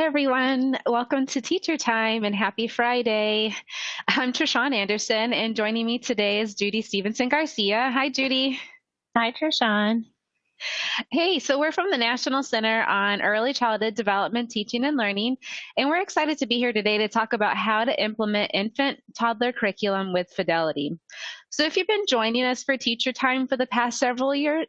everyone. Welcome to Teacher Time and happy Friday. I'm Trishawn Anderson, and joining me today is Judy Stevenson Garcia. Hi, Judy. Hi, Trishawn. Hey, so we're from the National Center on Early Childhood Development, Teaching, and Learning, and we're excited to be here today to talk about how to implement infant toddler curriculum with Fidelity. So if you've been joining us for Teacher Time for the past several years,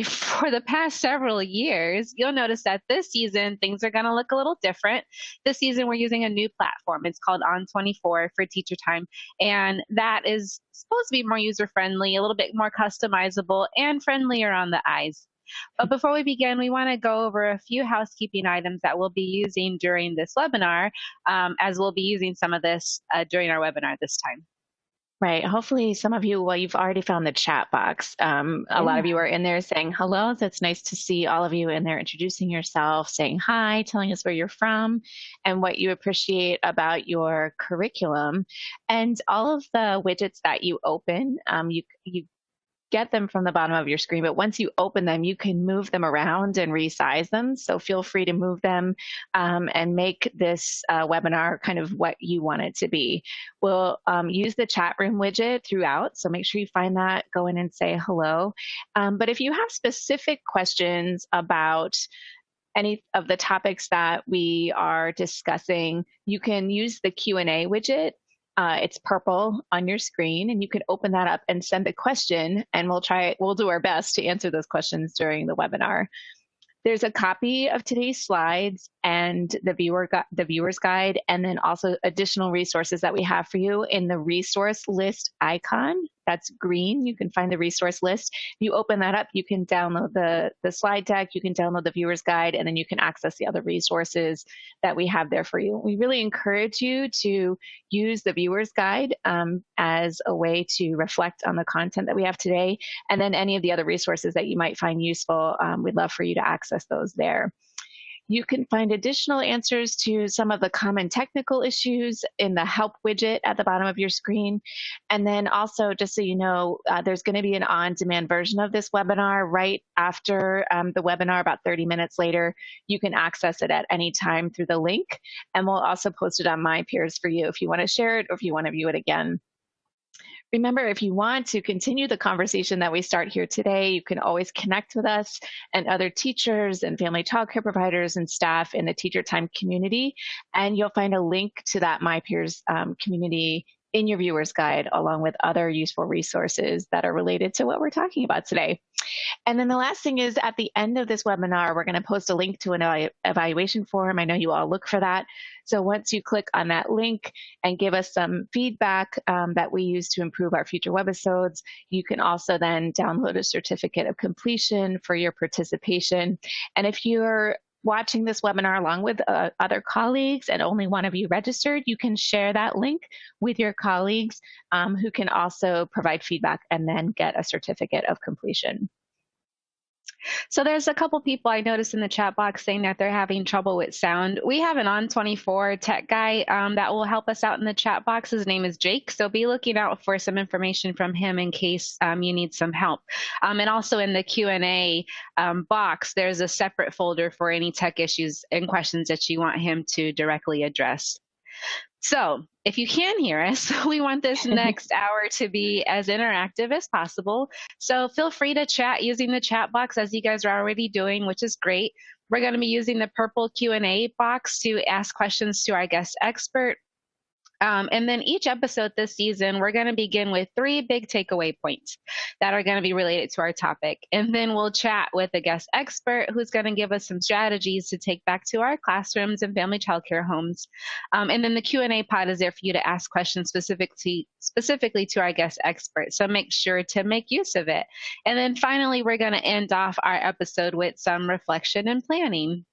for the past several years, you'll notice that this season things are going to look a little different. This season we're using a new platform. It's called On24 for Teacher Time, and that is supposed to be more user friendly, a little bit more customizable, and friendlier on the eyes. But before we begin, we want to go over a few housekeeping items that we'll be using during this webinar, as we'll be using some of this during our webinar this time. Right. Hopefully some of you, well, you've already found the chat box. A lot of Yeah. you are in there saying hello. So it's nice to see all of you in there introducing yourself, saying hi, telling us where you're from and what you appreciate about your curriculum. And all of the widgets that you open, you get them from the bottom of your screen, but once you open them, you can move them around and resize them. So feel free to move them and make this webinar kind of what you want it to be. We'll use the chat room widget throughout, so make sure you find that, go in and say hello. But if you have specific questions about any of the topics that we are discussing, you can use the Q&A widget. It's purple on your screen, and you can open that up and send a question, and we'll do our best to answer those questions during the webinar. There's a copy of today's slides and the viewer's guide, and then also additional resources that we have for you in the resource list icon. That's green. You can find the resource list. If you open that up, you can download the slide deck, you can download the viewer's guide, and then you can access the other resources that we have there for you. We really encourage you to use the viewer's guide as a way to reflect on the content that we have today, and then any of the other resources that you might find useful. We'd love for you to access those there. You can find additional answers to some of the common technical issues in the help widget at the bottom of your screen. And then also, just so you know, there's going to be an on-demand version of this webinar right after the webinar, about 30 minutes later. You can access it at any time through the link. And we'll also post it on My Peers for you if you want to share it or if you want to view it again. Remember, if you want to continue the conversation that we start here today, you can always connect with us and other teachers and family childcare providers and staff in the Teacher Time community. And you'll find a link to that My Peers community in your viewer's guide, along with other useful resources that are related to what we're talking about today. And then the last thing is, at the end of this webinar, we're going to post a link to an evaluation form. I know you all look for that. So once you click on that link and give us some feedback that we use to improve our future webisodes, you can also then download a certificate of completion for your participation. And if you're watching this webinar along with other colleagues and only one of you registered, you can share that link with your colleagues who can also provide feedback and then get a certificate of completion. So there's a couple people I noticed in the chat box saying that they're having trouble with sound. We have an On24 tech guy that will help us out in the chat box. His name is Jake, so be looking out for some information from him in case you need some help. And also in the Q&A box, there's a separate folder for any tech issues and questions that you want him to directly address. So if you can hear us, we want this next hour to be as interactive as possible. So feel free to chat using the chat box as you guys are already doing, which is great. We're going to be using the purple Q&A box to ask questions to our guest expert. And then each episode this season, we're going to begin with 3 big takeaway points that are going to be related to our topic. And then we'll chat with a guest expert who's going to give us some strategies to take back to our classrooms and family childcare homes. And then the Q&A pod is there for you to ask questions specifically to our guest expert. So make sure to make use of it. And then finally, we're going to end off our episode with some reflection and planning.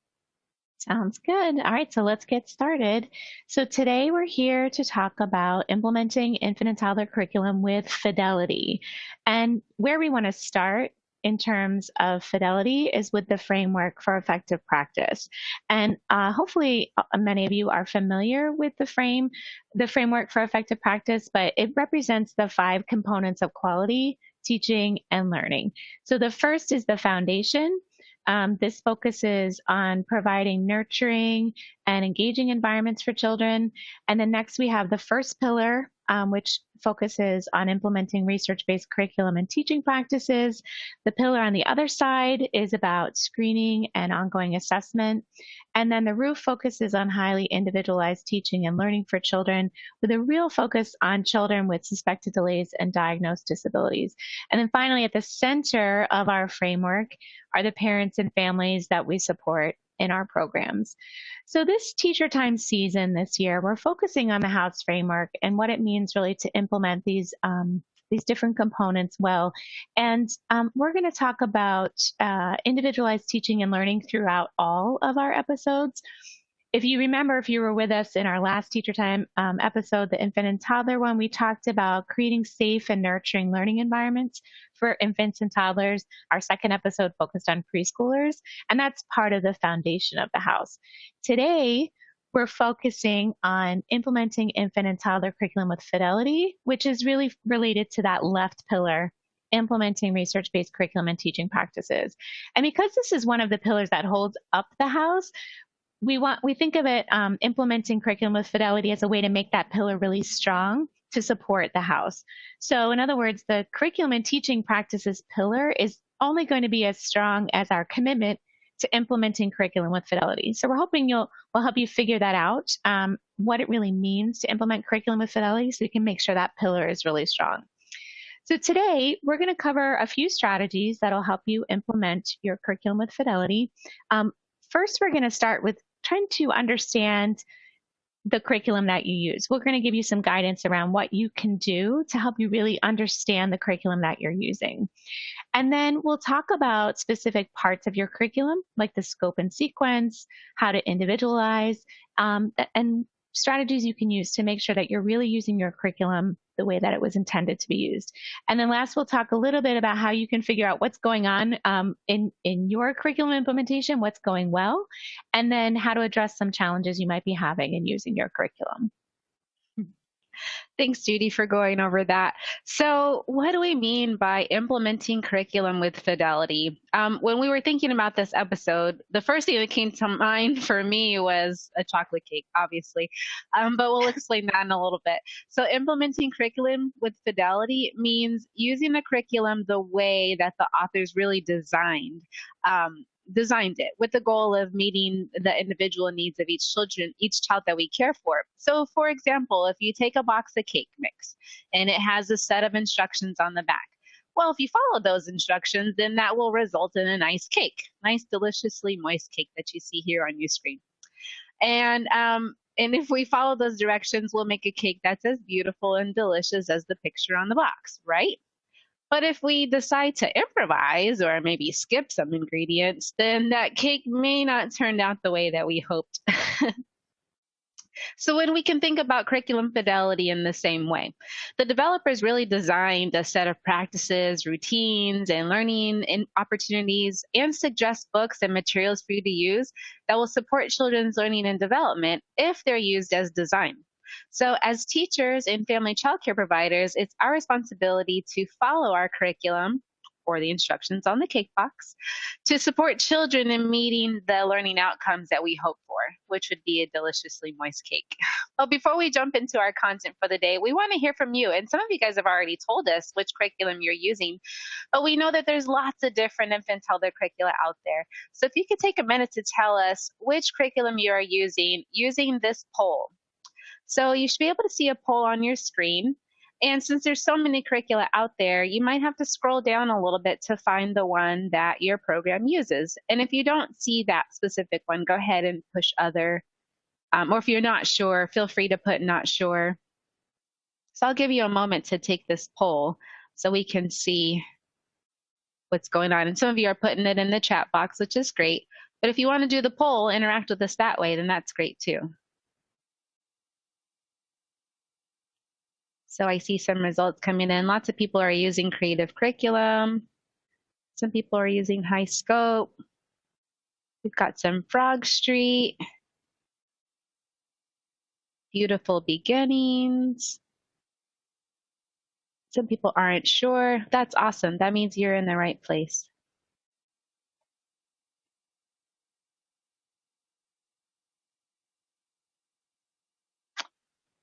Sounds good. All right, so let's get started. So today we're here to talk about implementing infant and toddler curriculum with Fidelity. And where we want to start in terms of Fidelity is with the framework for effective practice. And hopefully many of you are familiar with the framework for effective practice, but it represents the 5 components of quality, teaching, and learning. So the first is the foundation. This focuses on providing nurturing and engaging environments for children. And then next we have the first pillar, which focuses on implementing research-based curriculum and teaching practices. The pillar on the other side is about screening and ongoing assessment. And then the roof focuses on highly individualized teaching and learning for children with a real focus on children with suspected delays and diagnosed disabilities. And then finally, at the center of our framework are the parents and families that we support in our programs. So this teacher time season this year, we're focusing on the house framework and what it means really to implement these different components well. And we're going to talk about individualized teaching and learning throughout all of our episodes. If you remember, if you were with us in our last Teacher Time episode, the infant and toddler one, we talked about creating safe and nurturing learning environments for infants and toddlers. Our second episode focused on preschoolers, and that's part of the foundation of the house. Today, we're focusing on implementing infant and toddler curriculum with Fidelity, which is really related to that left pillar, implementing research-based curriculum and teaching practices. And because this is one of the pillars that holds up the house, we think of it implementing curriculum with Fidelity as a way to make that pillar really strong to support the house. So in other words, the curriculum and teaching practices pillar is only going to be as strong as our commitment to implementing curriculum with Fidelity. So we're hoping we'll help you figure that out, what it really means to implement curriculum with Fidelity, so you can make sure that pillar is really strong. So today we're going to cover a few strategies that'll help you implement your curriculum with Fidelity. First, we're going to start with trying to understand the curriculum that you use. We're going to give you some guidance around what you can do to help you really understand the curriculum that you're using. And then we'll talk about specific parts of your curriculum, like the scope and sequence, how to individualize, and strategies you can use to make sure that you're really using your curriculum the way that it was intended to be used. And then last, we'll talk a little bit about how you can figure out what's going on in your curriculum implementation, what's going well, and then how to address some challenges you might be having in using your curriculum. Thanks, Judy, for going over that. So what do we mean by implementing curriculum with Fidelity? When we were thinking about this episode, the first thing that came to mind for me was a chocolate cake, obviously, but we'll explain that in a little bit. So implementing curriculum with Fidelity means using the curriculum the way that the authors really designed it with the goal of meeting the individual needs of each child that we care for. So for example, if you take a box of cake mix and it has a set of instructions on the back, well, if you follow those instructions, then that will result in a nice cake, nice, deliciously moist cake that you see here on your screen. And if we follow those directions, we'll make a cake that's as beautiful and delicious as the picture on the box, right? But if we decide to improvise or maybe skip some ingredients, then that cake may not turn out the way that we hoped. So when we can think about curriculum fidelity in the same way, the developers really designed a set of practices, routines, and learning opportunities, and suggest books and materials for you to use that will support children's learning and development if they're used as designed. So as teachers and family childcare providers, it's our responsibility to follow our curriculum or the instructions on the cake box to support children in meeting the learning outcomes that we hope for, which would be a deliciously moist cake. But before we jump into our content for the day, we want to hear from you. And some of you guys have already told us which curriculum you're using, but we know that there's lots of different infant toddler curricula out there. So if you could take a minute to tell us which curriculum you are using this poll. So you should be able to see a poll on your screen. And since there's so many curricula out there, you might have to scroll down a little bit to find the one that your program uses. And if you don't see that specific one, go ahead and push other. Or if you're not sure, feel free to put not sure. So I'll give you a moment to take this poll so we can see what's going on. And some of you are putting it in the chat box, which is great. But if you want to do the poll, interact with us that way, then that's great too. So I see some results coming in. Lots of people are using creative curriculum. Some people are using high scope. We've got some Frog Street. Beautiful beginnings. Some people aren't sure. That's awesome. That means you're in the right place.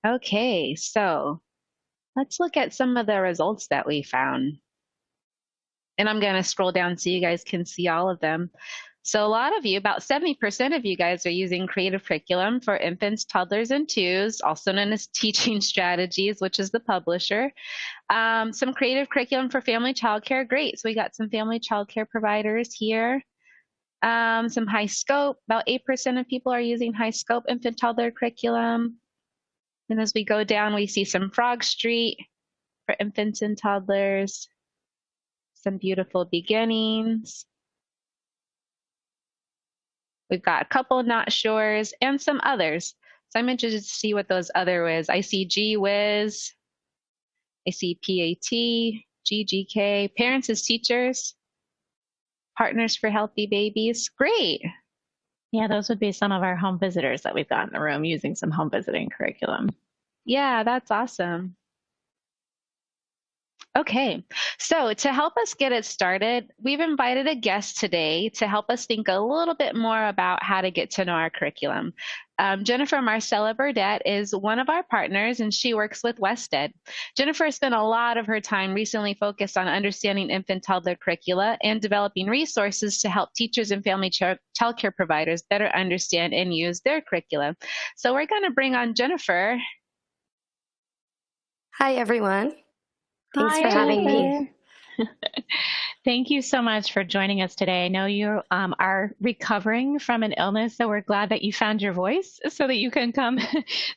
Okay, so let's look at some of the results that we found. And I'm going to scroll down so you guys can see all of them. So a lot of you, about 70% of you guys are using creative curriculum for infants, toddlers, and twos, also known as teaching strategies, which is the publisher. Some creative curriculum for family childcare. Great. So we got some family childcare providers here. Some high scope. About 8% of people are using high scope infant toddler curriculum. And as we go down, we see some Frog Street for infants and toddlers, some beautiful beginnings. We've got a couple not sures and some others. So I'm interested to see what those other is. I see G Whiz, I see PAT, GGK, Parents as Teachers, Partners for Healthy Babies. Great. Yeah, those would be some of our home visitors that we've got in the room using some home visiting curriculum. Yeah, that's awesome. Okay, so to help us get it started, we've invited a guest today to help us think a little bit more about how to get to know our curriculum. Jennifer Marcella Burdett is one of our partners, and she works with Wested. Jennifer spent a lot of her time recently focused on understanding infant toddler curricula and developing resources to help teachers and family childcare providers better understand and use their curricula. So we're going to bring on Jennifer. Hi, everyone. Thanks Hi, for having me. Thank you so much for joining us today. I know you are recovering from an illness, so we're glad that you found your voice so that you can come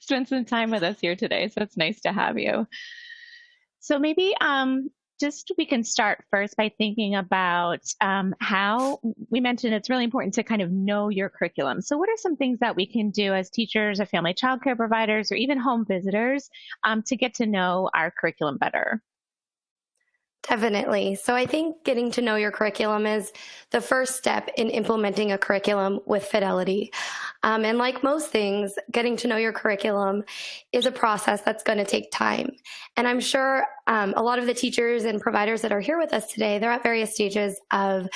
spend some time with us here today. So it's nice to have you. So maybe just we can start first by thinking about how we mentioned it's really important to kind of know your curriculum. So what are some things that we can do as teachers or family childcare providers or even home visitors to get to know our curriculum better? Definitely. So I think getting to know your curriculum is the first step in implementing a curriculum with Fidelity. And like most things, getting to know your curriculum is a process that's going to take time. And I'm sure a lot of the teachers and providers that are here with us today, they're at various stages of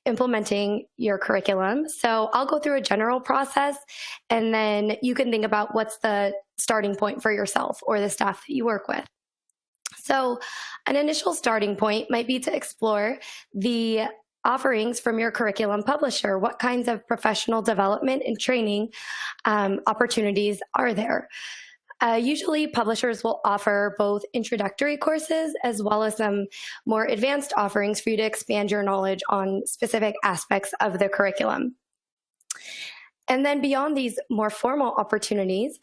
implementing your curriculum. So I'll go through a general process, and then you can think about what's the starting point for yourself or the staff that you work with. So an initial starting point might be to explore the offerings from your curriculum publisher. What kinds of professional development and training opportunities are there? Usually publishers will offer both introductory courses as well as some more advanced offerings for you to expand your knowledge on specific aspects of the curriculum. And then beyond these more formal opportunities,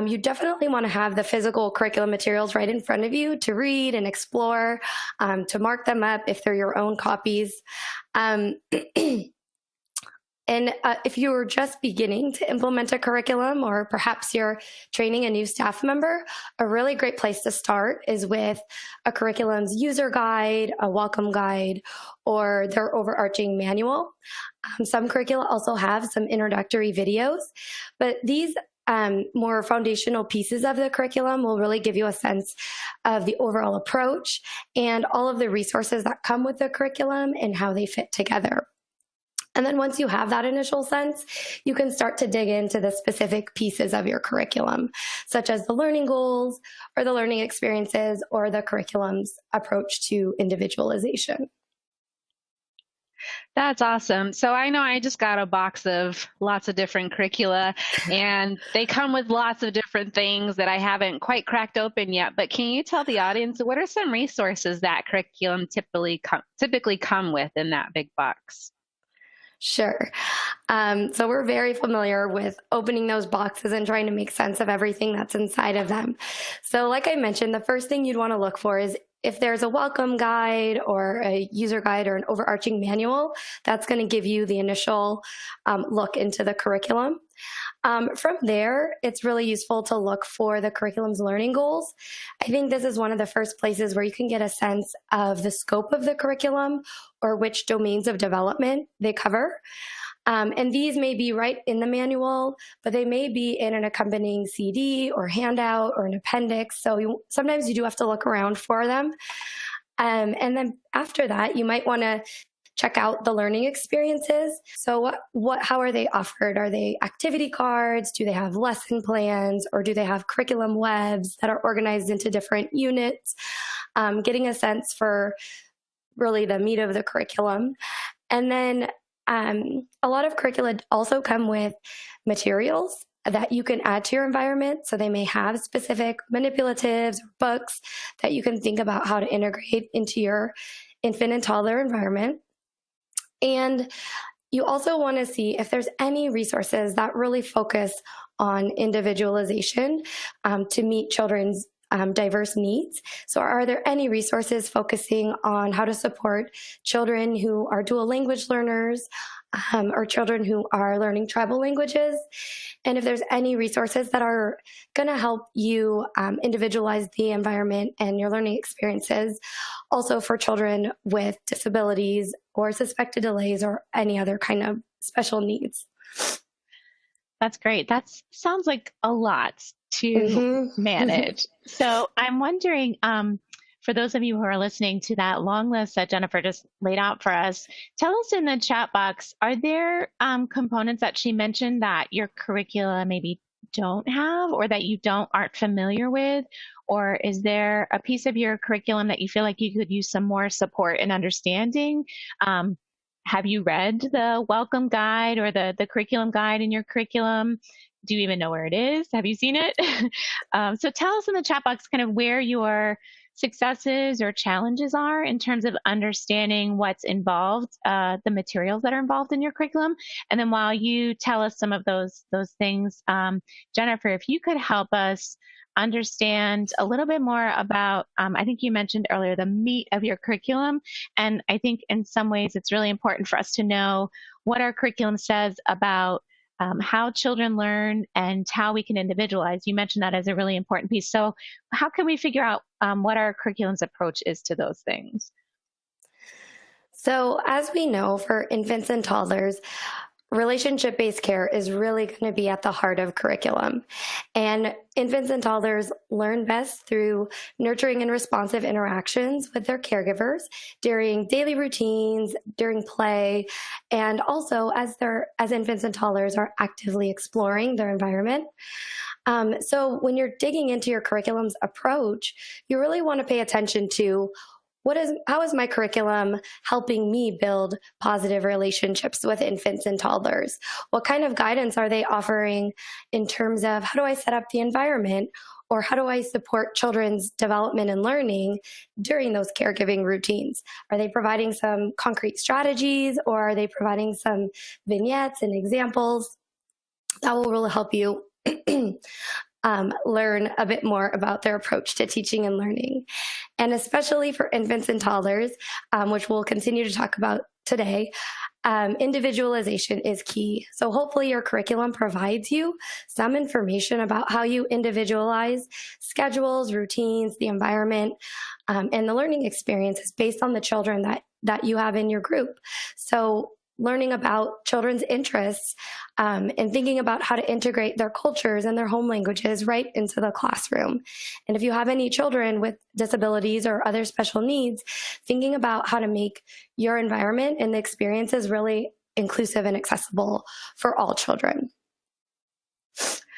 you definitely want to have the physical curriculum materials right in front of you to read and explore, to mark them up if they're your own copies. And if you're just beginning to implement a curriculum, or perhaps you're training a new staff member, a really great place to start is with a curriculum's user guide, a welcome guide, or their overarching manual. Some curricula also have some introductory videos, but these more foundational pieces of the curriculum will really give you a sense of the overall approach and all of the resources that come with the curriculum and how they fit together. And then once you have that initial sense, you can start to dig into the specific pieces of your curriculum, such as the learning goals or the learning experiences or the curriculum's approach to individualization. That's awesome. So I know I just got a box of lots of different curricula, and they come with lots of different things that I haven't quite cracked open yet. But can you tell the audience what are some resources that curriculum typically come with in that big box? Sure. So we're very familiar with opening those boxes and trying to make sense of everything that's inside of them. So like I mentioned, the first thing you'd want to look for is if there's a welcome guide or a user guide or an overarching manual, that's going to give you the initial look into the curriculum. From there, it's really useful to look for the curriculum's learning goals. I think this is one of the first places where you can get a sense of the scope of the curriculum or which domains of development they cover. And these may be right in the manual, but they may be in an accompanying CD or handout or an appendix. So sometimes you do have to look around for them. And then after that, you might want to check out the learning experiences. So how are they offered? Are they activity cards? Do they have lesson plans? Or do they have curriculum webs that are organized into different units? Getting a sense for really the meat of the curriculum. And then a lot of curricula also come with materials that you can add to your environment. So they may have specific manipulatives or books that you can think about how to integrate into your infant and toddler environment. And you also want to see if there's any resources that really focus on individualization to meet children's diverse needs. So are there any resources focusing on how to support children who are dual language learners or children who are learning tribal languages? And if there's any resources that are going to help you individualize the environment and your learning experiences, also for children with disabilities or suspected delays or any other kind of special needs. That's great. That sounds like a lot to manage. So I'm wondering, for those of you who are listening to that long list that Jennifer just laid out for us, tell us in the chat box, are there components that she mentioned that your curricula maybe don't have or that you aren't familiar with? Or is there a piece of your curriculum that you feel like you could use some more support and understanding? Have you read the welcome guide or the curriculum guide in your curriculum? Do you even know where it is? Have you seen it? So tell us in the chat box kind of where your successes or challenges are in terms of understanding what's involved, the materials that are involved in your curriculum. And then while you tell us some of those things, Jennifer, if you could help us understand a little bit more about, I think you mentioned earlier, the meat of your curriculum. And I think in some ways it's really important for us to know what our curriculum says about how children learn and how we can individualize. You mentioned that as a really important piece. So how can we figure out what our curriculum's approach is to those things? So as we know, for infants and toddlers, relationship-based care is really going to be at the heart of curriculum. And infants and toddlers learn best through nurturing and responsive interactions with their caregivers during daily routines, during play, and also as infants and toddlers are actively exploring their environment. So when you're digging into your curriculum's approach, you really want to pay attention to how is my curriculum helping me build positive relationships with infants and toddlers? What kind of guidance are they offering in terms of how do I set up the environment, or how do I support children's development and learning during those caregiving routines? Are they providing some concrete strategies, or are they providing some vignettes and examples that will really help you learn a bit more about their approach to teaching and learning? And especially for infants and toddlers, which we'll continue to talk about today, individualization is key. So hopefully your curriculum provides you some information about how you individualize schedules, routines, the environment, and the learning experiences based on the children that you have in your group. So learning about children's interests and thinking about how to integrate their cultures and their home languages right into the classroom. And if you have any children with disabilities or other special needs, thinking about how to make your environment and the experiences really inclusive and accessible for all children.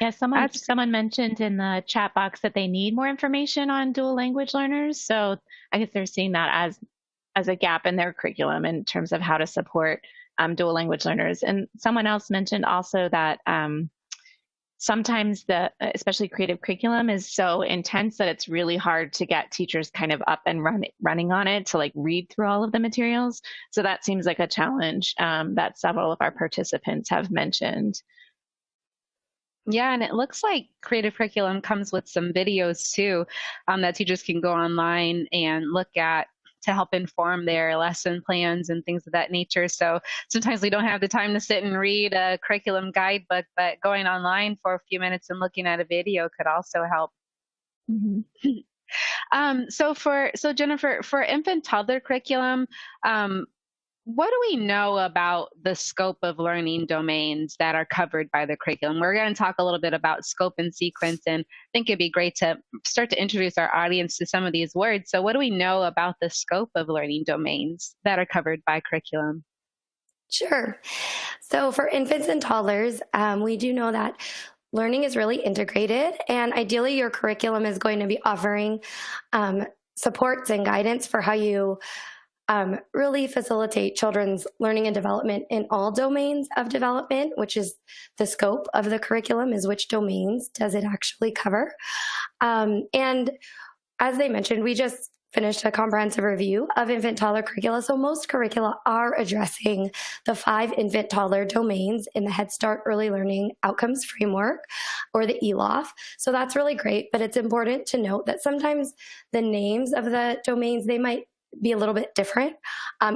Yeah, someone mentioned in the chat box that they need more information on dual language learners. So I guess they're seeing that as a gap in their curriculum in terms of how to support dual language learners. And someone else mentioned also that sometimes especially creative curriculum is so intense that it's really hard to get teachers kind of up and running on it to like read through all of the materials. So that seems like a challenge that several of our participants have mentioned. Yeah, and it looks like creative curriculum comes with some videos too that teachers can go online and look at to help inform their lesson plans and things of that nature. So sometimes we don't have the time to sit and read a curriculum guidebook, but going online for a few minutes and looking at a video could also help. Mm-hmm. So Jennifer, for infant toddler curriculum, What do we know about the scope of learning domains that are covered by the curriculum? We're going to talk a little bit about scope and sequence, and I think it'd be great to start to introduce our audience to some of these words. So, what do we know about the scope of learning domains that are covered by curriculum? Sure. So for infants and toddlers, we do know that learning is really integrated, and ideally, your curriculum is going to be offering supports and guidance for how you really facilitate children's learning and development in all domains of development, which is the scope of the curriculum, is which domains does it actually cover. And as they mentioned, we just finished a comprehensive review of infant toddler curricula. So most curricula are addressing the 5 infant toddler domains in the Head Start Early Learning Outcomes Framework, or the ELOF. So that's really great, but it's important to note that sometimes the names of the domains, they might be a little bit different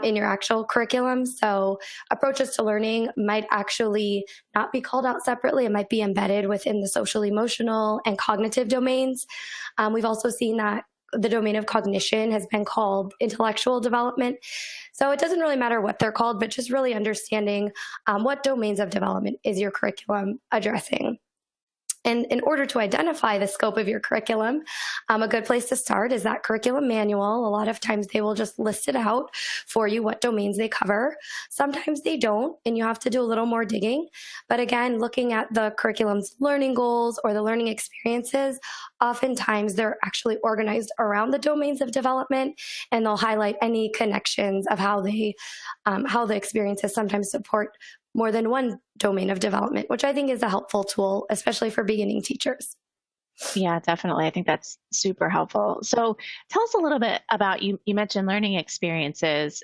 in your actual curriculum. So approaches to learning might actually not be called out separately. It might be embedded within the social, emotional, and cognitive domains. We've also seen that the domain of cognition has been called intellectual development. So it doesn't really matter what they're called, but just really understanding what domains of development is your curriculum addressing. And in order to identify the scope of your curriculum, a good place to start is that curriculum manual. A lot of times they will just list it out for you, what domains they cover. Sometimes they don't, and you have to do a little more digging. But again, looking at the curriculum's learning goals or the learning experiences, oftentimes they're actually organized around the domains of development, and they'll highlight any connections of how the experiences sometimes support more than one domain of development, which I think is a helpful tool, especially for beginning teachers. Yeah, definitely. I think that's super helpful. So tell us a little bit about, you mentioned learning experiences.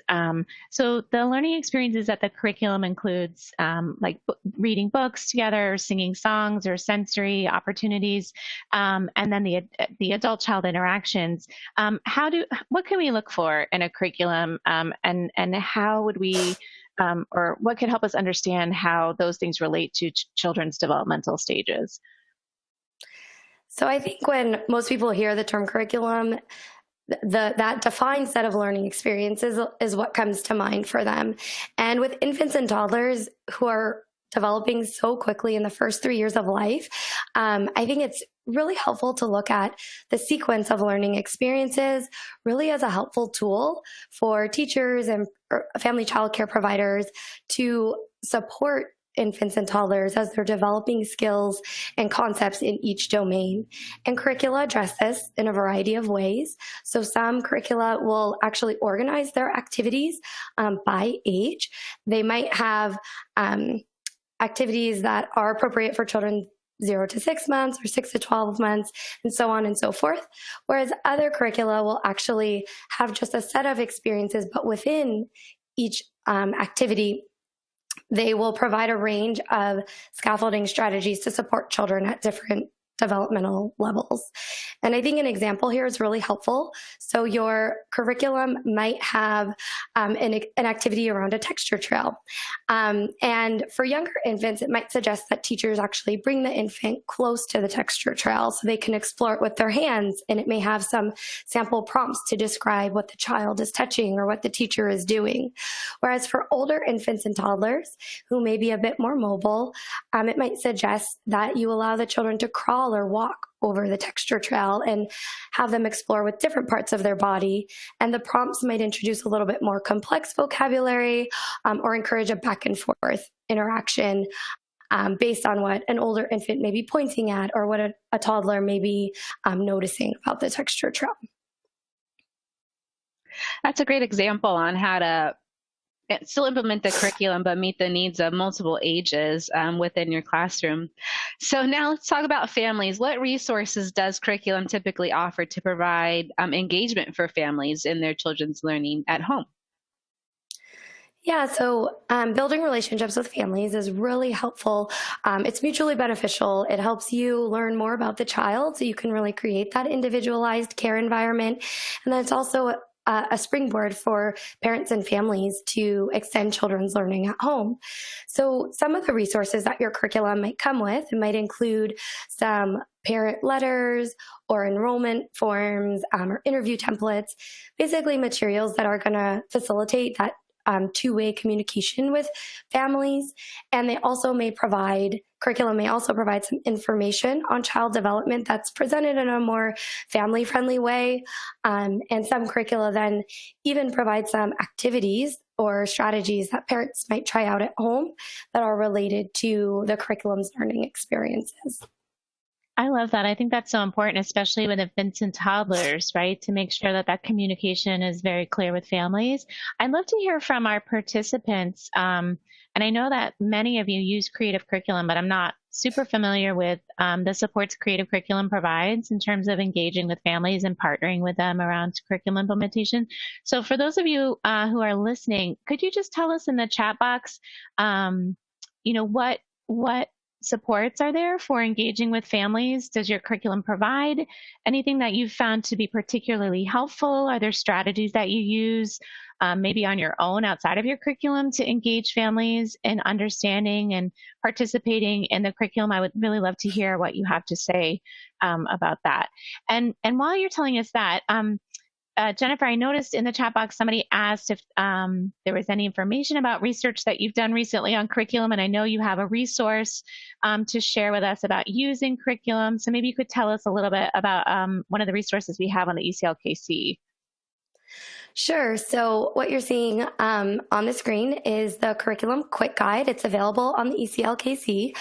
So the learning experiences that the curriculum includes, like reading books together, singing songs, or sensory opportunities, and then the adult-child interactions. What can we look for in a curriculum, and how would we, or what could help us understand how those things relate to children's developmental stages? So I think when most people hear the term curriculum, that defined set of learning experiences is what comes to mind for them. And with infants and toddlers who are developing so quickly in the first 3 years of life, I think it's really helpful to look at the sequence of learning experiences really as a helpful tool for teachers and family child care providers to support infants and toddlers as they're developing skills and concepts in each domain. And curricula address this in a variety of ways. So some curricula will actually organize their activities by age. They might have activities that are appropriate for children 0 to 6 months or 6 to 12 months, and so on and so forth. Whereas other curricula will actually have just a set of experiences, but within each activity, they will provide a range of scaffolding strategies to support children at different developmental levels. And I think an example here is really helpful. So your curriculum might have an activity around a texture trail. And for younger infants, it might suggest that teachers actually bring the infant close to the texture trail so they can explore it with their hands. And it may have some sample prompts to describe what the child is touching or what the teacher is doing. Whereas for older infants and toddlers who may be a bit more mobile, it might suggest that you allow the children to crawl or walk over the texture trail and have them explore with different parts of their body. And the prompts might introduce a little bit more complex vocabulary or encourage a back and forth interaction based on what an older infant may be pointing at or what a toddler may be noticing about the texture trail. That's a great example on how to still implement the curriculum, but meet the needs of multiple ages within your classroom. So now let's talk about families. What resources does curriculum typically offer to provide engagement for families in their children's learning at home? Yeah, so building relationships with families is really helpful. It's mutually beneficial. It helps you learn more about the child so you can really create that individualized care environment. And then it's also a springboard for parents and families to extend children's learning at home. So some of the resources that your curriculum might come with, it might include some parent letters or enrollment forms or interview templates, basically materials that are going to facilitate that two-way communication with families. And curriculum may also provide some information on child development that's presented in a more family-friendly way. And some curricula then even provide some activities or strategies that parents might try out at home that are related to the curriculum's learning experiences. I love that. I think that's so important, especially with infants and toddlers, right? To make sure that that communication is very clear with families. I'd love to hear from our participants. And I know that many of you use creative curriculum, but I'm not super familiar with the supports creative curriculum provides in terms of engaging with families and partnering with them around curriculum implementation. So for those of you who are listening, could you just tell us in the chat box, what supports are there for engaging with families? Does your curriculum provide anything that you've found to be particularly helpful? Are there strategies that you use maybe on your own outside of your curriculum to engage families in understanding and participating in the curriculum? I would really love to hear what you have to say about that. And while you're telling us that, Jennifer, I noticed in the chat box somebody asked if there was any information about research that you've done recently on curriculum, and I know you have a resource to share with us about using curriculum. So maybe you could tell us a little bit about one of the resources we have on the ECLKC. Sure. So what you're seeing on the screen is the curriculum quick guide. It's available on the ECLKC.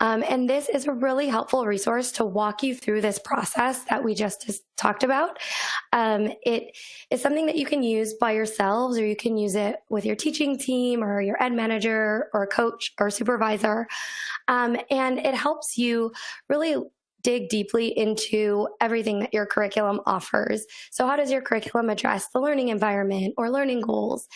And this is a really helpful resource to walk you through this process that we just talked about. It is something that you can use by yourselves, or you can use it with your teaching team or your ed manager or coach or supervisor. And it helps you really dig deeply into everything that your curriculum offers. So how does your curriculum address the learning environment or learning goals?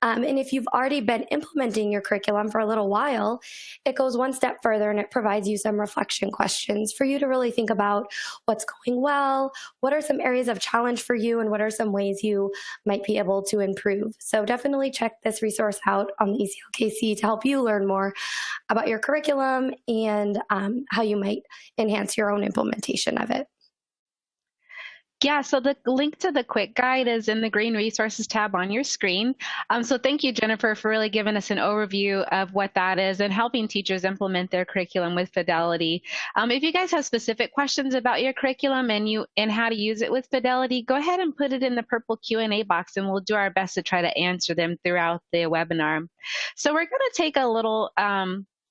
And if you've already been implementing your curriculum for a little while, it goes one step further and it provides you some reflection questions for you to really think about what's going well, what are some areas of challenge for you, and what are some ways you might be able to improve. So definitely check this resource out on the ECLKC to help you learn more about your curriculum and how you might enhance your own implementation of it. Yeah, so the link to the quick guide is in the green resources tab on your screen. So thank you, Jennifer, for really giving us an overview of what that is and helping teachers implement their curriculum with Fidelity. If you guys have specific questions about your curriculum and how to use it with Fidelity, go ahead and put it in the purple Q&A box, and we'll do our best to try to answer them throughout the webinar. So we're going to take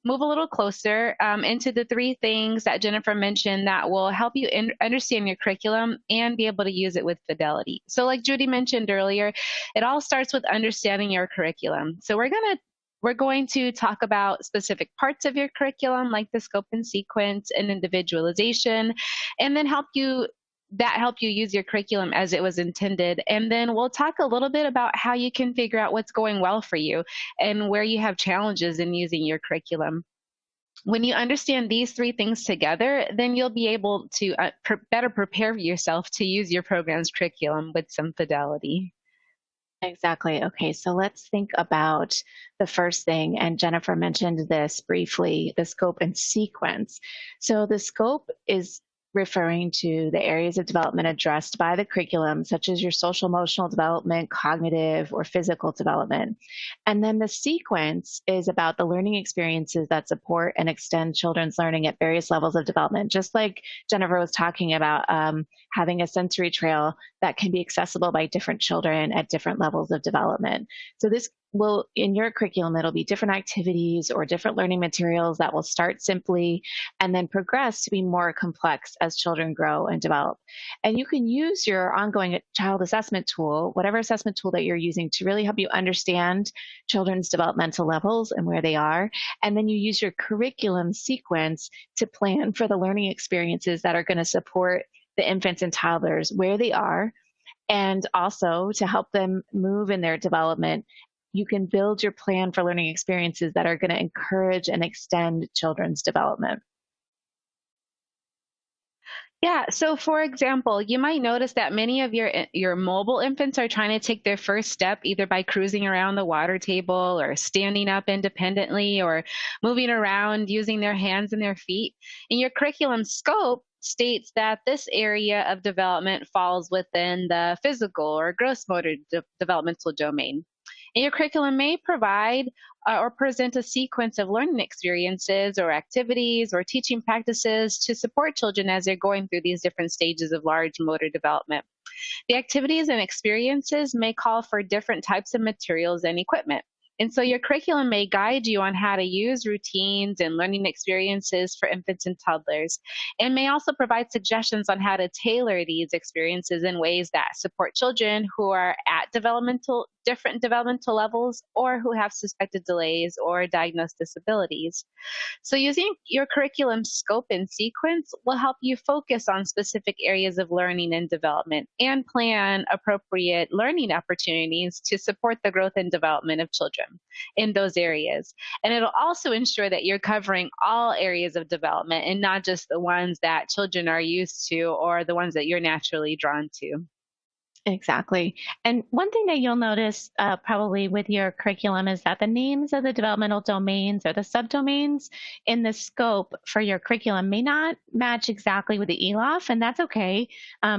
move a little closer into the three things that Jennifer mentioned that will help you understand your curriculum and be able to use it with Fidelity. So like Judy mentioned earlier, it all starts with understanding your curriculum. So we're going to talk about specific parts of your curriculum, like the scope and sequence and individualization, and then help you use your curriculum as it was intended. And then we'll talk a little bit about how you can figure out what's going well for you and where you have challenges in using your curriculum. When you understand these three things together, then you'll be able to better prepare yourself to use your program's curriculum with some fidelity. Exactly. Okay, so let's think about the first thing, and Jennifer mentioned this briefly, the scope and sequence. So the scope is referring to the areas of development addressed by the curriculum, such as your social emotional development, cognitive, or physical development. And then the sequence is about the learning experiences that support and extend children's learning at various levels of development, just like Jennifer was talking about having a sensory trail that can be accessible by different children at different levels of development. So this will, in your curriculum, it'll be different activities or different learning materials that will start simply and then progress to be more complex as children grow and develop. And you can use your ongoing child assessment tool, whatever assessment tool that you're using, to really help you understand children's developmental levels and where they are. And then you use your curriculum sequence to plan for the learning experiences that are going to support the infants and toddlers where they are, and also to help them move in their development. You can build your plan for learning experiences that are going to encourage and extend children's development. Yeah, so for example, you might notice that many of your mobile infants are trying to take their first step either by cruising around the water table or standing up independently or moving around using their hands and their feet. And your curriculum scope states that this area of development falls within the physical or gross motor developmental domain. And your curriculum may provide or present a sequence of learning experiences or activities or teaching practices to support children as they're going through these different stages of large motor development. The activities and experiences may call for different types of materials and equipment. And so your curriculum may guide you on how to use routines and learning experiences for infants and toddlers, and may also provide suggestions on how to tailor these experiences in ways that support children who are at different developmental levels or who have suspected delays or diagnosed disabilities. So, using your curriculum scope and sequence will help you focus on specific areas of learning and development and plan appropriate learning opportunities to support the growth and development of children in those areas. And it'll also ensure that you're covering all areas of development and not just the ones that children are used to or the ones that you're naturally drawn to. Exactly. And one thing that you'll notice probably with your curriculum is that the names of the developmental domains or the subdomains in the scope for your curriculum may not match exactly with the ELOF, and that's okay.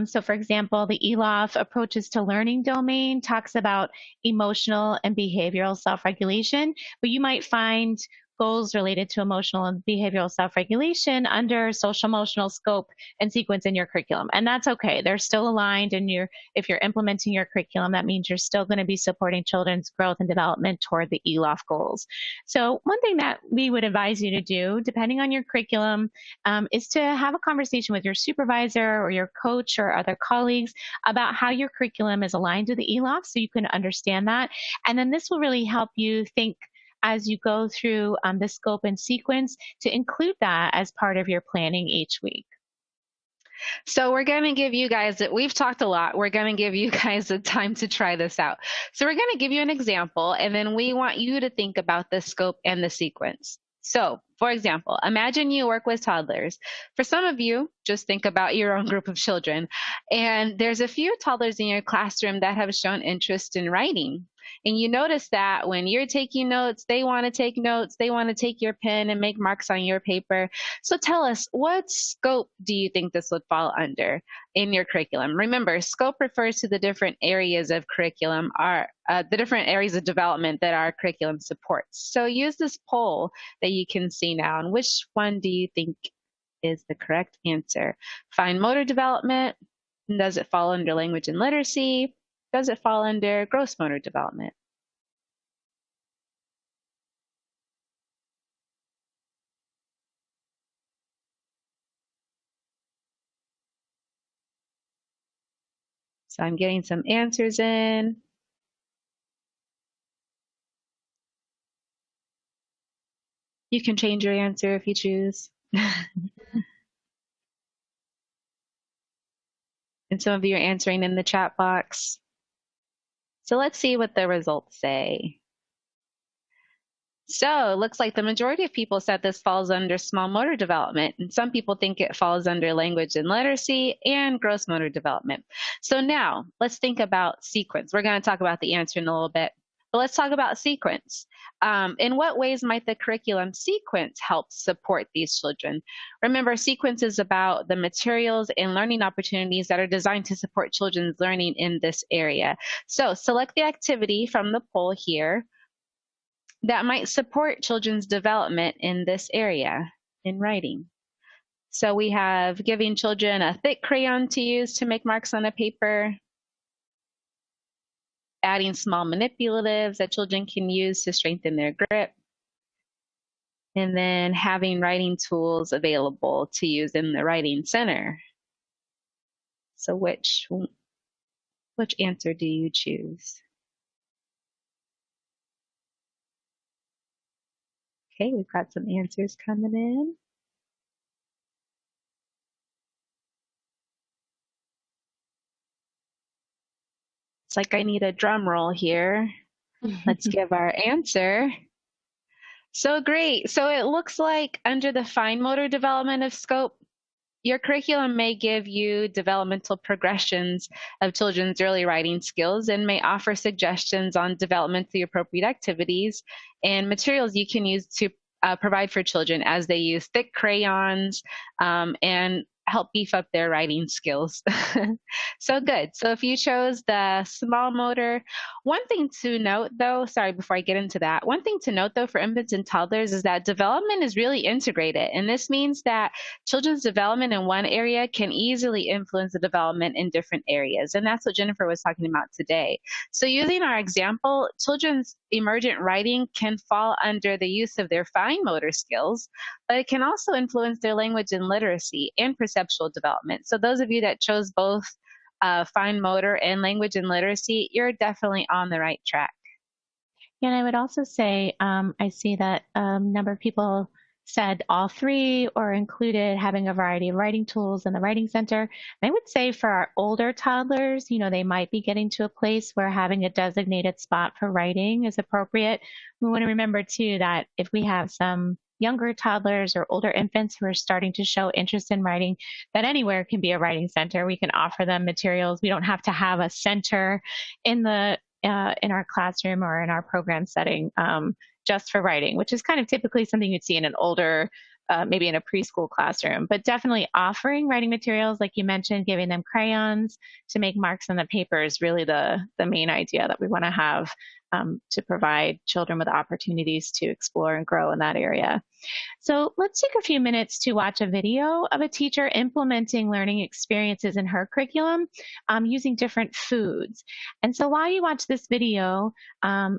So, for example, the ELOF approaches to learning domain talks about emotional and behavioral self-regulation, but you might find goals related to emotional and behavioral self-regulation under social emotional scope and sequence in your curriculum. And that's okay. They're still aligned, and if you're implementing your curriculum, that means you're still going to be supporting children's growth and development toward the ELOF goals. So one thing that we would advise you to do, depending on your curriculum, is to have a conversation with your supervisor or your coach or other colleagues about how your curriculum is aligned to the ELOF so you can understand that. And then this will really help you think as you go through the scope and sequence to include that as part of your planning each week. So we're going to give you guys, we've talked a lot. We're going to give you guys the time to try this out. So we're going to give you an example, and then we want you to think about the scope and the sequence. So, for example, imagine you work with toddlers. For some of you, just think about your own group of children. And there's a few toddlers in your classroom that have shown interest in writing. And you notice that when you're taking notes, they want to take notes. They want to take your pen and make marks on your paper. So tell us, what scope do you think this would fall under in your curriculum? Remember, scope refers to the different areas of curriculum, the different areas of development that our curriculum supports. So use this poll that you can see now. And which one do you think is the correct answer? Fine motor development. Does it fall under language and literacy? Does it fall under gross motor development? So I'm getting some answers in. You can change your answer if you choose. And some of you are answering in the chat box. So let's see what the results say. So it looks like the majority of people said this falls under small motor development, and some people think it falls under language and literacy and gross motor development. So now let's think about sequence. We're going to talk about the answer in a little bit, but let's talk about sequence. In what ways might the curriculum sequence help support these children? Remember, sequence is about the materials and learning opportunities that are designed to support children's learning in this area. So select the activity from the poll here that might support children's development in this area in writing. So we have giving children a thick crayon to use to make marks on a paper, adding small manipulatives that children can use to strengthen their grip, and then having writing tools available to use in the writing center. So which answer do you choose? Okay, we've got some answers coming in. It's like I need a drum roll here. Let's give our answer. So great. So it looks like under the fine motor development of scope, your curriculum may give you developmental progressions of children's early writing skills and may offer suggestions on developmentally appropriate activities and materials you can use to provide for children as they use thick crayons and help beef up their writing skills. So good. So if you chose the small motor, one thing to note though, sorry, before I get into that, one thing to note though for infants and toddlers is that development is really integrated. And this means that children's development in one area can easily influence the development in different areas. And that's what Jennifer was talking about today. So using our example, children's emergent writing can fall under the use of their fine motor skills, but it can also influence their language and literacy and perceptual development. So those of you that chose both fine motor and language and literacy, you're definitely on the right track. Yeah, and I would also say I see that a number of people said all three or included having a variety of writing tools in the writing center. And I would say for our older toddlers, they might be getting to a place where having a designated spot for writing is appropriate. We want to remember too that if we have some younger toddlers or older infants who are starting to show interest in writing, that anywhere can be a writing center. We can offer them materials. We don't have to have a center in our classroom or in our program setting just for writing, which is kind of typically something you'd see in an older, maybe in a preschool classroom, but definitely offering writing materials, like you mentioned, giving them crayons to make marks on the paper is really the main idea that we want to have to provide children with opportunities to explore and grow in that area. So let's take a few minutes to watch a video of a teacher implementing learning experiences in her curriculum using different foods. And so while you watch this video,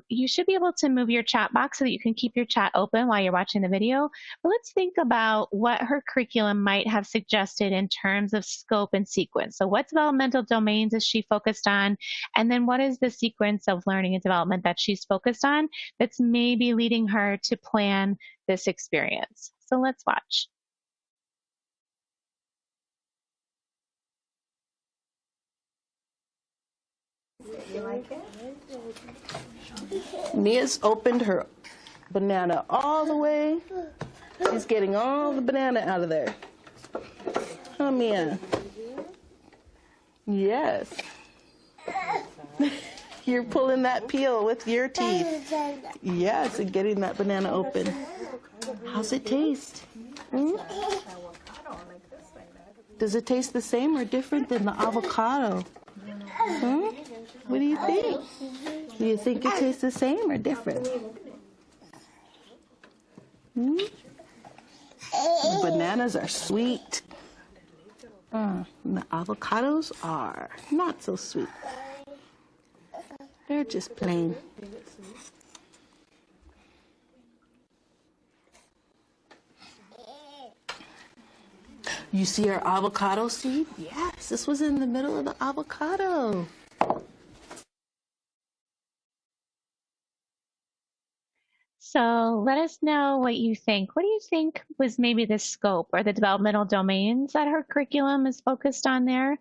you should be able to move your chat box so that you can keep your chat open while you're watching the video. But let's think about what her curriculum might have suggested in terms of scope and sequence. So what developmental domains is she focused on? And then what is the sequence of learning and development that she's focused on that's maybe leading her to plan this experience? So let's watch. Mia's opened her banana all the way. She's getting all the banana out of there. Huh, Mia? Yes. You're pulling that peel with your teeth. Yes, and getting that banana open. How's it taste? Hmm? Does it taste the same or different than the avocado? Hmm? What do you think? Do you think it tastes the same or different? Hmm? The bananas are sweet. And the avocados are not so sweet. They're just plain. You see our avocado seed? Yes, this was in the middle of the avocado. So let us know what you think. What do you think was maybe the scope or the developmental domains that her curriculum is focused on there?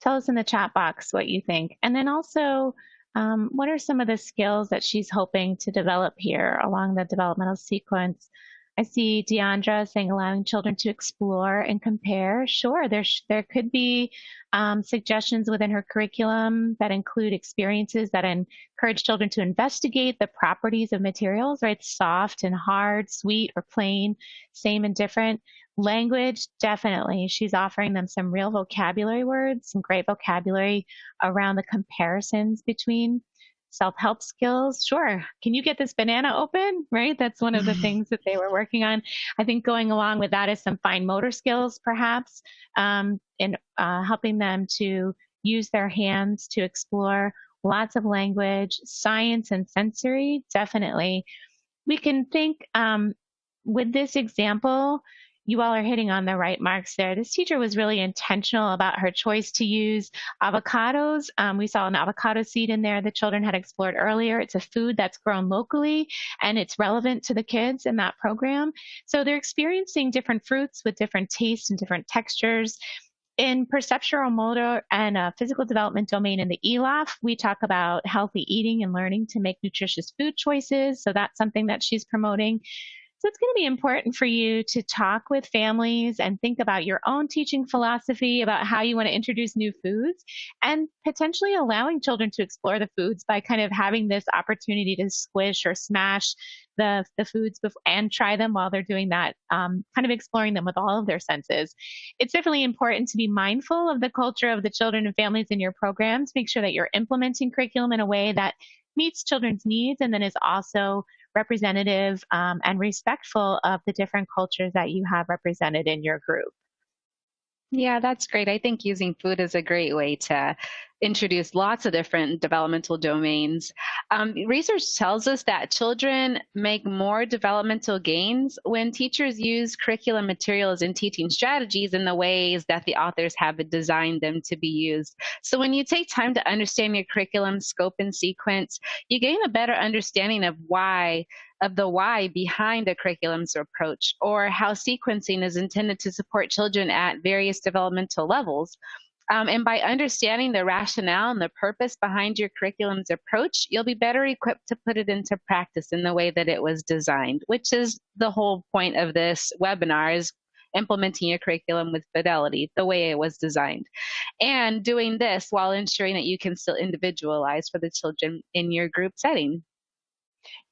Tell us in the chat box what you think. And then also, what are some of the skills that she's hoping to develop here along the developmental sequence? I see Deandra saying allowing children to explore and compare. Sure, there could be suggestions within her curriculum that include experiences that encourage children to investigate the properties of materials, right? Soft and hard, sweet or plain, same and different. Language, definitely. She's offering them some real vocabulary words, some great vocabulary around the comparisons between self-help skills. Sure. Can you get this banana open? Right? That's one of the things that they were working on. I think going along with that is some fine motor skills, perhaps, in helping them to use their hands to explore lots of language, science and sensory, definitely. We can think with this example, you all are hitting on the right marks there. This teacher was really intentional about her choice to use avocados. We saw an avocado seed in there the children had explored earlier. It's a food that's grown locally and it's relevant to the kids in that program. So they're experiencing different fruits with different tastes and different textures. In perceptual motor and physical development domain in the ELAF, we talk about healthy eating and learning to make nutritious food choices. So that's something that she's promoting. So it's going to be important for you to talk with families and think about your own teaching philosophy, about how you want to introduce new foods, and potentially allowing children to explore the foods by kind of having this opportunity to squish or smash the foods and try them while they're doing that, kind of exploring them with all of their senses. It's definitely important to be mindful of the culture of the children and families in your programs. Make sure that you're implementing curriculum in a way that meets children's needs and then is also representative and respectful of the different cultures that you have represented in your group. Yeah, that's great. I think using food is a great way to introduce lots of different developmental domains. Research tells us that children make more developmental gains when teachers use curriculum materials and teaching strategies in the ways that the authors have designed them to be used. So when you take time to understand your curriculum scope and sequence, you gain a better understanding of the why behind the curriculum's approach, or how sequencing is intended to support children at various developmental levels. And by understanding the rationale and the purpose behind your curriculum's approach, you'll be better equipped to put it into practice in the way that it was designed, which is the whole point of this webinar, is implementing your curriculum with Fidelity, the way it was designed. And doing this while ensuring that you can still individualize for the children in your group setting.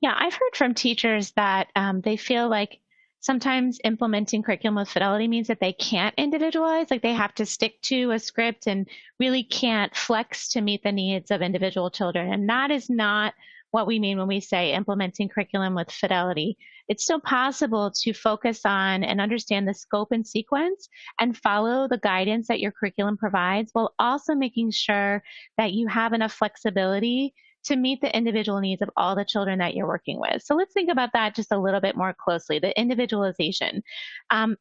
Yeah, I've heard from teachers that they feel like sometimes implementing curriculum with Fidelity means that they can't individualize, like they have to stick to a script and really can't flex to meet the needs of individual children. And that is not what we mean when we say implementing curriculum with Fidelity. It's still possible to focus on and understand the scope and sequence and follow the guidance that your curriculum provides, while also making sure that you have enough flexibility to meet the individual needs of all the children that you're working with. So let's think about that just a little bit more closely, the individualization.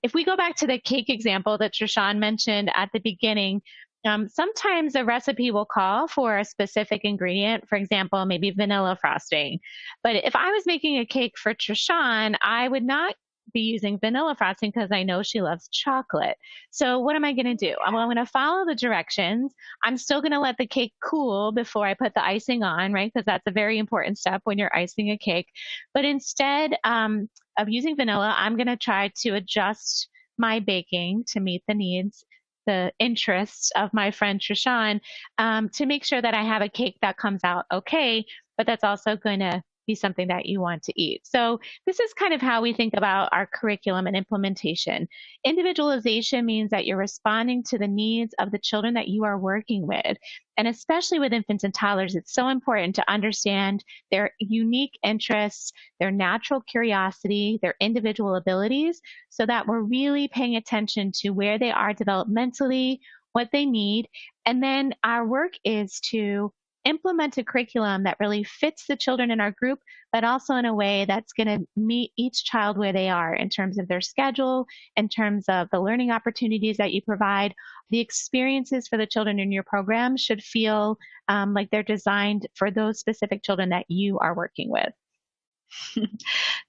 If we go back to the cake example that Trishan mentioned at the beginning, sometimes a recipe will call for a specific ingredient, for example, maybe vanilla frosting. But if I was making a cake for Trishan, I would not be using vanilla frosting because I know she loves chocolate. So what am I going to do? I'm going to follow the directions. I'm still going to let the cake cool before I put the icing on, right? Because that's a very important step when you're icing a cake. But instead of using vanilla, I'm going to try to adjust my baking to meet the needs, the interests of my friend Trishan, to make sure that I have a cake that comes out okay, but that's also going to be something that you want to eat. So this is kind of how we think about our curriculum and implementation. Individualization means that you're responding to the needs of the children that you are working with. And especially with infants and toddlers, it's so important to understand their unique interests, their natural curiosity, their individual abilities, so that we're really paying attention to where they are developmentally, what they need. And then our work is to implement a curriculum that really fits the children in our group, but also in a way that's going to meet each child where they are in terms of their schedule, in terms of the learning opportunities that you provide. The experiences for the children in your program should feel like they're designed for those specific children that you are working with.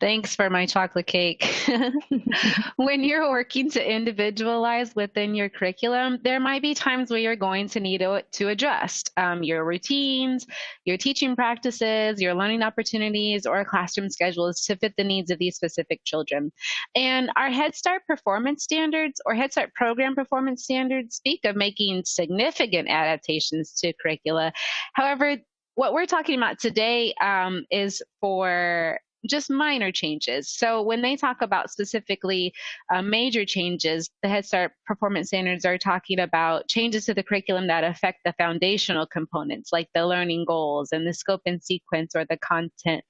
Thanks for my chocolate cake. When you're working to individualize within your curriculum, there might be times where you're going to need to adjust your routines, your teaching practices, your learning opportunities, or classroom schedules to fit the needs of these specific children. And our Head Start performance standards, or Head Start program performance standards, speak of making significant adaptations to curricula. However, what we're talking about today is for just minor changes. So when they talk about specifically major changes, the Head Start performance standards are talking about changes to the curriculum that affect the foundational components, like the learning goals and the scope and sequence, or the content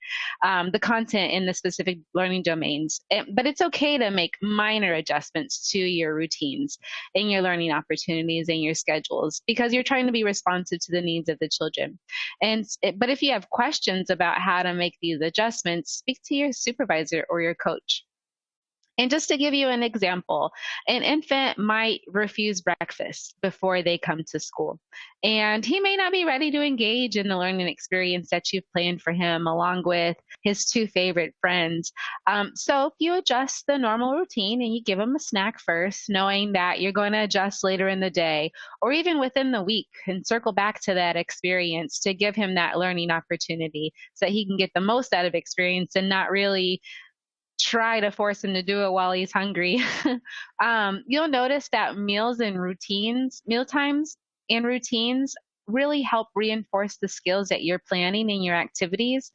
in the specific learning domains. But it's okay to make minor adjustments to your routines and your learning opportunities and your schedules, because you're trying to be responsive to the needs of the children. But if you have questions about how to make these adjustments, speak to your supervisor or your coach. And just to give you an example, an infant might refuse breakfast before they come to school, and he may not be ready to engage in the learning experience that you've planned for him along with his two favorite friends. So you adjust the normal routine and you give him a snack first, knowing that you're going to adjust later in the day or even within the week, and circle back to that experience to give him that learning opportunity so that he can get the most out of experience and not really try to force him to do it while he's hungry. You'll notice that meal times and routines really help reinforce the skills that you're planning in your activities.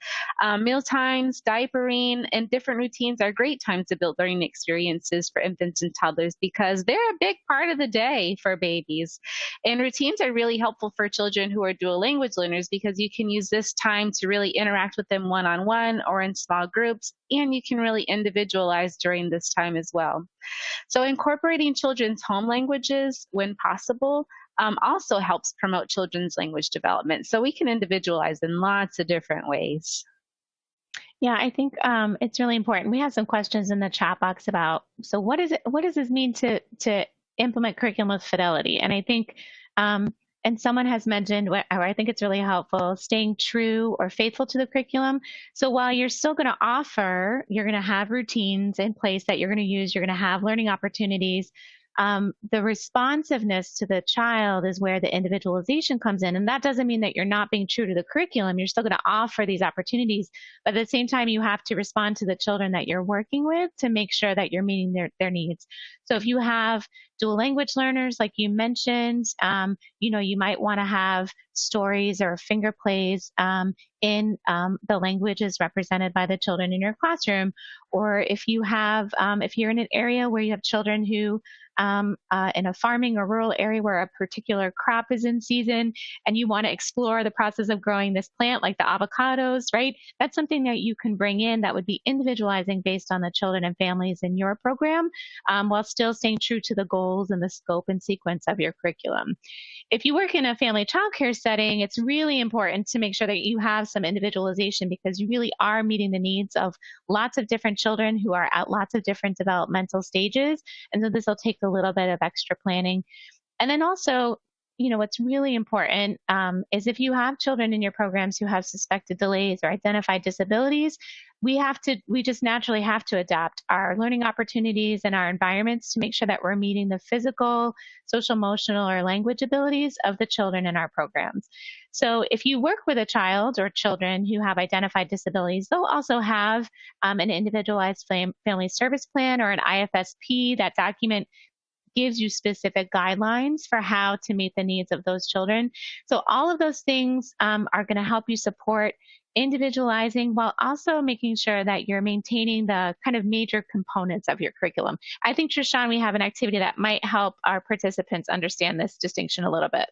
Meal times, diapering, and different routines are great times to build learning experiences for infants and toddlers because they're a big part of the day for babies. And routines are really helpful for children who are dual language learners because you can use this time to really interact with them one on one or in small groups, and you can really individualize during this time as well. So, incorporating children's home languages when possible also helps promote children's language development. So, we can individualize in lots of different ways. Yeah, I think it's really important. We have some questions in the chat box about, so what is it? What does this mean to implement curriculum with fidelity? And I think, and someone has mentioned, or I think it's really helpful, staying true or faithful to the curriculum. So while you're still going to offer, you're going to have routines in place that you're going to use. You're going to have learning opportunities. The responsiveness to the child is where the individualization comes in. And that doesn't mean that you're not being true to the curriculum. You're still going to offer these opportunities. But at the same time, you have to respond to the children that you're working with to make sure that you're meeting their needs. So if you have dual language learners, like you mentioned, you might want to have stories or finger plays in the languages represented by the children in your classroom. Or if you're in an area where you have children who in a farming or rural area where a particular crop is in season and you want to explore the process of growing this plant, like the avocados, right? That's something that you can bring in that would be individualizing based on the children and families in your program, while still staying true to the goals and the scope and sequence of your curriculum. If you work in a family childcare setting, it's really important to make sure that you have some individualization because you really are meeting the needs of lots of different children who are at lots of different developmental stages. And so this will take a little bit of extra planning. And then also, what's really important is if you have children in your programs who have suspected delays or identified disabilities, we just naturally have to adapt our learning opportunities and our environments to make sure that we're meeting the physical, social, emotional, or language abilities of the children in our programs. So if you work with a child or children who have identified disabilities, they'll also have an individualized family service plan or an IFSP. That document gives you specific guidelines for how to meet the needs of those children. So all of those things are going to help you support individualizing while also making sure that you're maintaining the kind of major components of your curriculum. I think, Trishan, we have an activity that might help our participants understand this distinction a little bit.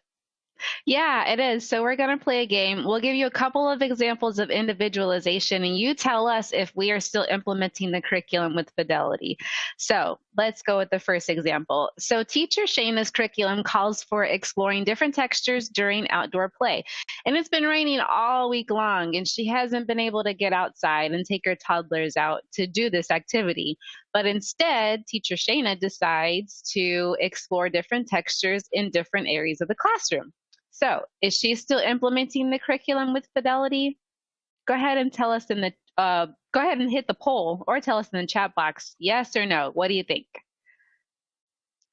Yeah, it is. So we're going to play a game. We'll give you a couple of examples of individualization, and you tell us if we are still implementing the curriculum with fidelity. So let's go with the first example. So teacher Shayna's curriculum calls for exploring different textures during outdoor play. And it's been raining all week long, and she hasn't been able to get outside and take her toddlers out to do this activity. But instead, teacher Shayna decides to explore different textures in different areas of the classroom. So, is she still implementing the curriculum with fidelity? Go ahead and tell us go ahead and hit the poll or tell us in the chat box, yes or no. What do you think?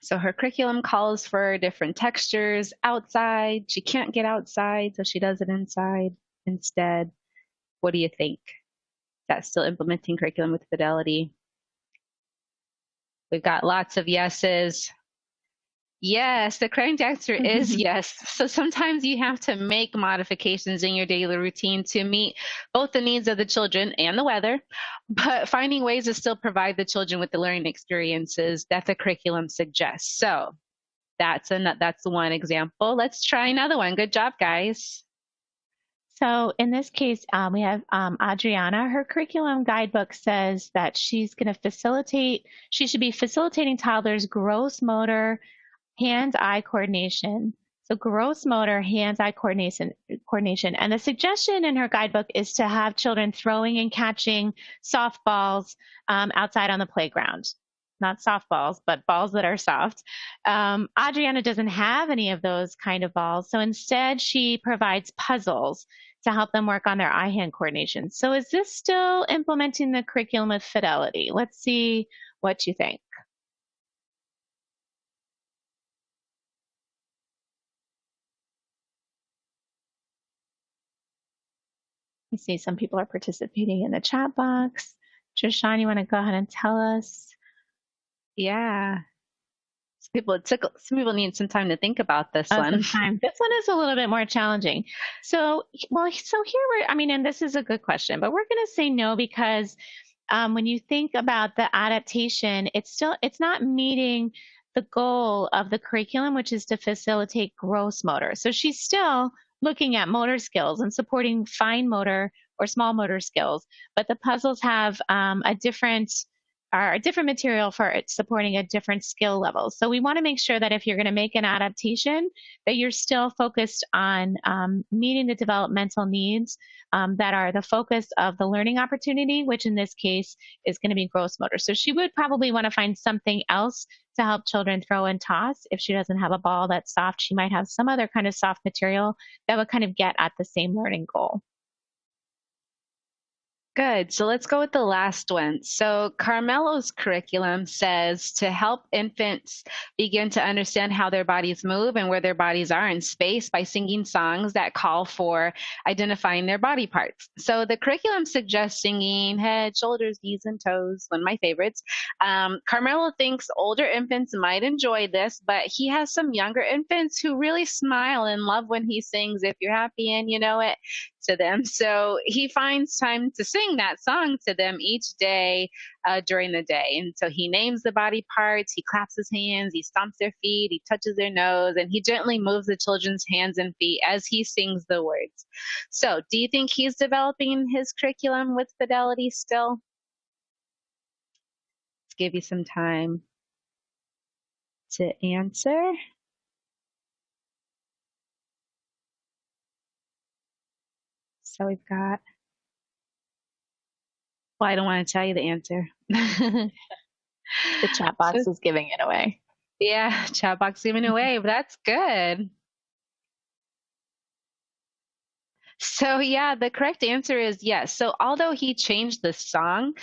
So her curriculum calls for different textures outside. She can't get outside, so she does it inside instead. What do you think? Is that still implementing curriculum with fidelity? We've got lots of yeses. Yes, the correct answer is yes. So sometimes you have to make modifications in your daily routine to meet both the needs of the children and the weather, but finding ways to still provide the children with the learning experiences that the curriculum suggests. So that's one example. Let's try another one. Good job, guys. So in this case, we have Adriana. Her curriculum guidebook says that she should be facilitating toddlers' gross motor, hand-eye coordination. So gross motor, hands-eye coordination. And the suggestion in her guidebook is to have children throwing and catching softballs outside on the playground. Not softballs, but balls that are soft. Adriana doesn't have any of those kind of balls. So instead, she provides puzzles to help them work on their eye-hand coordination. So is this still implementing the curriculum with fidelity? Let's see what you think. You see some people are participating in the chat box. Joshan, you want to go ahead and tell us? Yeah. Some people need some time to think about this one. Sometimes this one is a little bit more challenging. So, well, so here and this is a good question, but we're going to say no because when you think about the adaptation, it's not meeting the goal of the curriculum, which is to facilitate gross motor. So she's still looking at motor skills and supporting fine motor or small motor skills, but the puzzles have a different material for it supporting a different skill level. So we want to make sure that if you're going to make an adaptation, that you're still focused on meeting the developmental needs that are the focus of the learning opportunity, which in this case is going to be gross motor. So she would probably want to find something else to help children throw and toss. If she doesn't have a ball that's soft, she might have some other kind of soft material that would kind of get at the same learning goal. Good. So let's go with the last one. So Carmelo's curriculum says to help infants begin to understand how their bodies move and where their bodies are in space by singing songs that call for identifying their body parts. So the curriculum suggests singing head, shoulders, knees, and toes, one of my favorites. Carmelo thinks older infants might enjoy this, but he has some younger infants who really smile and love when he sings "If You're Happy and You Know It" to them. So he finds time to sing that song to them each day during the day. And so he names the body parts, he claps his hands, he stomps their feet, he touches their nose, and he gently moves the children's hands and feet as he sings the words. So do you think he's developing his curriculum with Fidelity still? Let's give you some time to answer. So we've got, well, I don't want to tell you the answer. The chat box is giving it away. Yeah, chat box giving away, but that's good. So yeah, the correct answer is yes. So although he changed the song,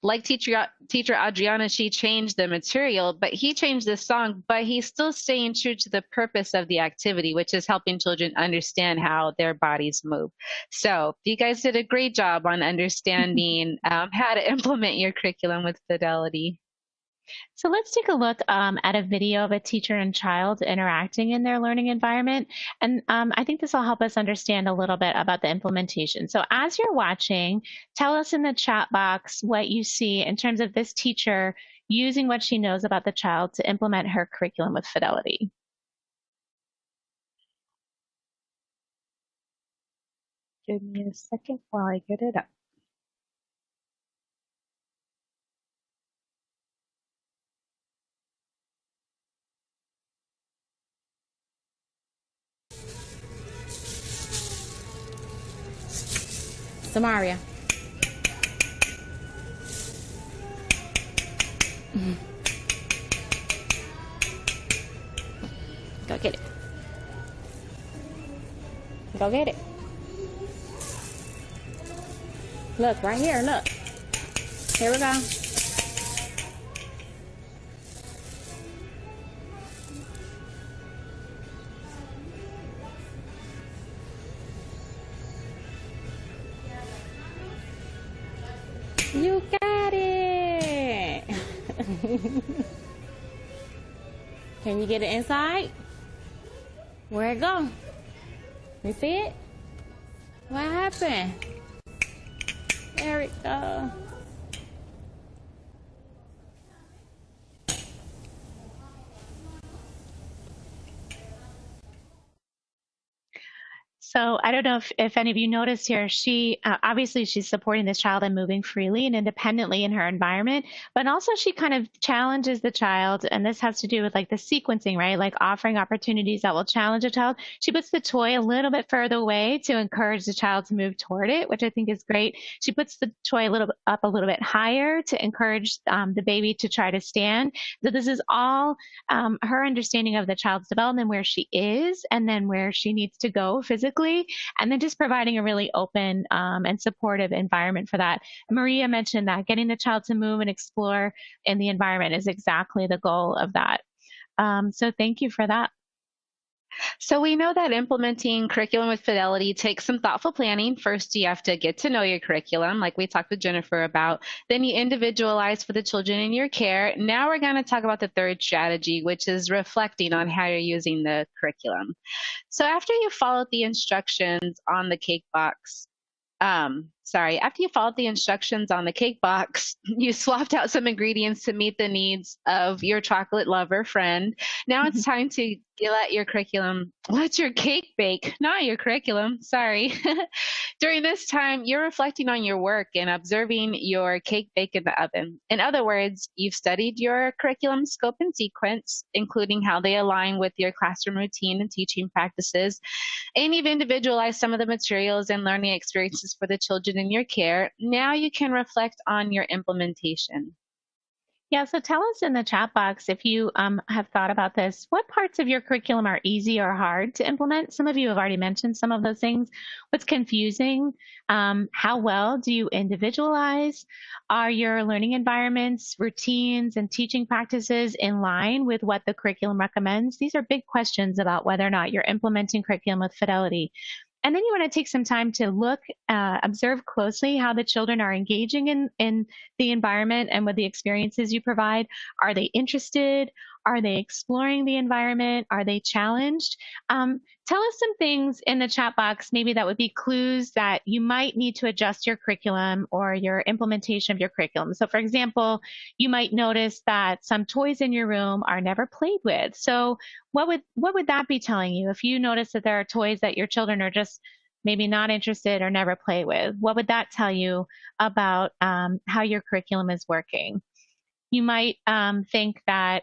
like teacher Adriana, she changed the material, but he changed the song, but he's still staying true to the purpose of the activity, which is helping children understand how their bodies move. So you guys did a great job on understanding how to implement your curriculum with Fidelity. So let's take a look at a video of a teacher and child interacting in their learning environment. And I think this will help us understand a little bit about the implementation. So as you're watching, tell us in the chat box what you see in terms of this teacher using what she knows about the child to implement her curriculum with Fidelity. Give me a second while I get it up. Samaria. Go get it. Go get it. Look, right here, look. Here we go. You got it. Can you get it inside? Where it go? You see it? What happened? There it go. So I don't know if any of you noticed here, she obviously she's supporting this child and moving freely and independently in her environment, but also she kind of challenges the child, and this has to do with like the sequencing, right? Like offering opportunities that will challenge a child. She puts the toy a little bit further away to encourage the child to move toward it, which I think is great. She puts the toy up a little bit higher to encourage the baby to try to stand. So this is all her understanding of the child's development, where she is, and then where she needs to go physically. And then just providing a really open and supportive environment for that. Maria mentioned that getting the child to move and explore in the environment is exactly the goal of that. So thank you for that. So we know that implementing curriculum with fidelity takes some thoughtful planning. First, you have to get to know your curriculum, like we talked with Jennifer about. Then you individualize for the children in your care. Now we're going to talk about the third strategy, which is reflecting on how you're using the curriculum. So after you followed the instructions on the cake box, after you followed the instructions on the cake box, you swapped out some ingredients to meet the needs of your chocolate lover friend. Now it's time to let your cake bake, not your curriculum, sorry. During this time, you're reflecting on your work and observing your cake bake in the oven. In other words, you've studied your curriculum scope and sequence, including how they align with your classroom routine and teaching practices. And you've individualized some of the materials and learning experiences for the children in your care. Now you can reflect on your implementation. Yeah, so tell us in the chat box if you have thought about this. What parts of your curriculum are easy or hard to implement? Some of you have already mentioned some of those things. What's confusing? How well do you individualize? Are your learning environments, routines, and teaching practices in line with what the curriculum recommends? These are big questions about whether or not you're implementing curriculum with fidelity. And then you want to take some time to look, observe closely how the children are engaging in the environment and with the experiences you provide. Are they interested? Are they exploring the environment? Are they challenged? Tell us some things in the chat box, maybe that would be clues that you might need to adjust your curriculum or your implementation of your curriculum. So for example, you might notice that some toys in your room are never played with. So what would that be telling you? If you notice that there are toys that your children are just maybe not interested or never play with, what would that tell you about how your curriculum is working? You might think that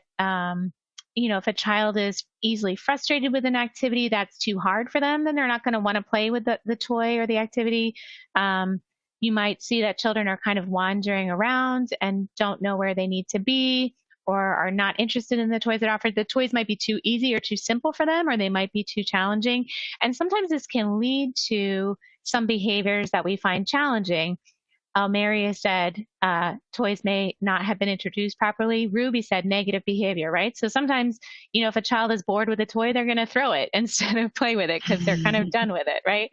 if a child is easily frustrated with an activity that's too hard for them, then they're not going to want to play with the toy or the activity. You might see that children are kind of wandering around and don't know where they need to be or are not interested in the toys that are offered. The toys might be too easy or too simple for them, or they might be too challenging. And sometimes this can lead to some behaviors that we find challenging. Mary said toys may not have been introduced properly. Ruby said negative behavior, right? So sometimes, if a child is bored with a toy, they're going to throw it instead of play with it because they're kind of done with it, right?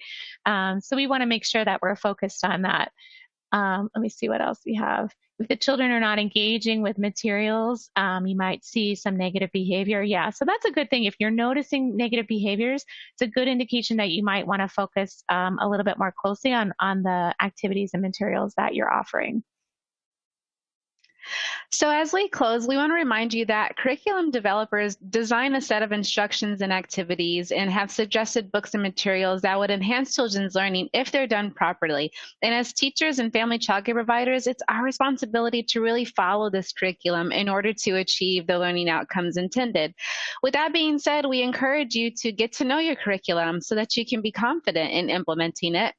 So we want to make sure that we're focused on that. Let me see what else we have. If the children are not engaging with materials, you might see some negative behavior. Yeah, so that's a good thing. If you're noticing negative behaviors, it's a good indication that you might want to focus a little bit more closely on the activities and materials that you're offering. So as we close, we want to remind you that curriculum developers design a set of instructions and activities and have suggested books and materials that would enhance children's learning if they're done properly. And as teachers and family childcare providers, it's our responsibility to really follow this curriculum in order to achieve the learning outcomes intended. With that being said, we encourage you to get to know your curriculum so that you can be confident in implementing it.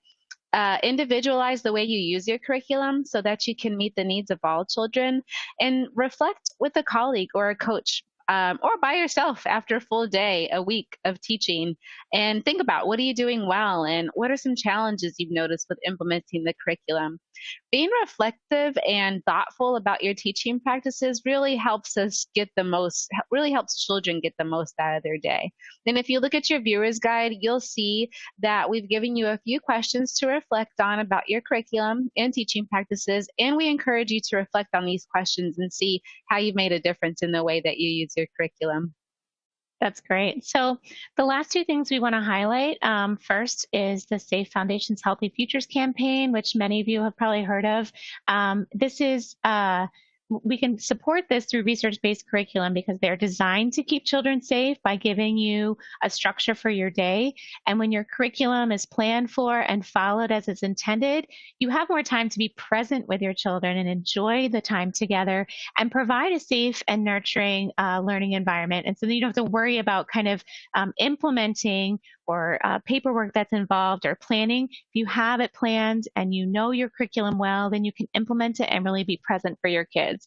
Individualize the way you use your curriculum so that you can meet the needs of all children, and reflect with a colleague or a coach or by yourself after a full day, a week of teaching, and think about what are you doing well and what are some challenges you've noticed with implementing the curriculum. Being reflective and thoughtful about your teaching practices really helps children get the most out of their day. And if you look at your viewer's guide, you'll see that we've given you a few questions to reflect on about your curriculum and teaching practices, and we encourage you to reflect on these questions and see how you've made a difference in the way that you use your curriculum. That's great. So the last two things we want to highlight, first is the Safe Foundations Healthy Futures campaign, which many of you have probably heard of. This is we can support this through research-based curriculum because they're designed to keep children safe by giving you a structure for your day. And when your curriculum is planned for and followed as it's intended, you have more time to be present with your children and enjoy the time together and provide a safe and nurturing learning environment. And so you don't have to worry about kind of implementing or paperwork that's involved or planning. If you have it planned and you know your curriculum well, then you can implement it and really be present for your kids.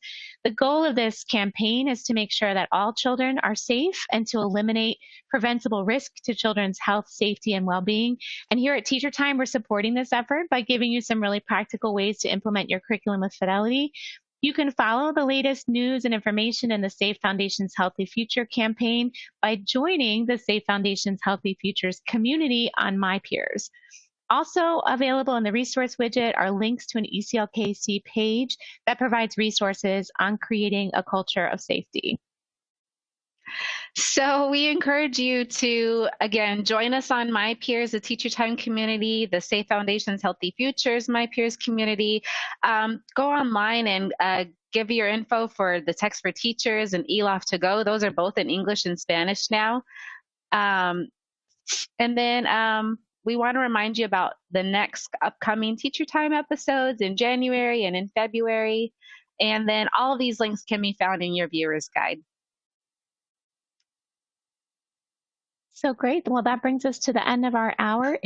The goal of this campaign is to make sure that all children are safe and to eliminate preventable risk to children's health, safety, and well-being. And here at Teacher Time, we're supporting this effort by giving you some really practical ways to implement your curriculum with fidelity. You can follow the latest news and information in the Safe Foundation's Healthy Future campaign by joining the Safe Foundation's Healthy Futures community on My Peers. Also available in the resource widget are links to an ECLKC page that provides resources on creating a culture of safety. So we encourage you to, again, join us on My Peers, the Teacher Time community, the Safe Foundation's Healthy Futures My Peers community. Go online and give your info for the Text for Teachers and eLoft to Go. Those are both in English and Spanish now. And then we want to remind you about the next upcoming Teacher Time episodes in January and in February. And then all of these links can be found in your viewer's guide. So great. Well, that brings us to the end of our hour.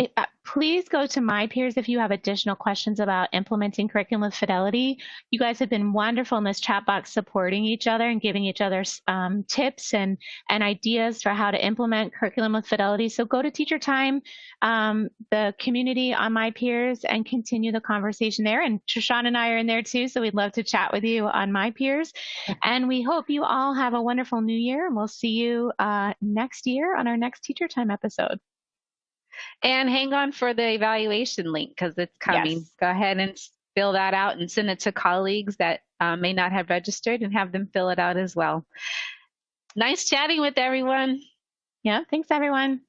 Please go to My Peers if you have additional questions about implementing curriculum with Fidelity. You guys have been wonderful in this chat box, supporting each other and giving each other tips and ideas for how to implement curriculum with Fidelity. So go to Teacher Time, the community on My Peers, and continue the conversation there. And Trishan and I are in there too, so we'd love to chat with you on My Peers. And we hope you all have a wonderful new year, and we'll see you next year on our next Teacher Time episode. And hang on for the evaluation link because it's coming. Yes. Go ahead and fill that out and send it to colleagues that may not have registered and have them fill it out as well. Nice chatting with everyone. Yeah, thanks everyone.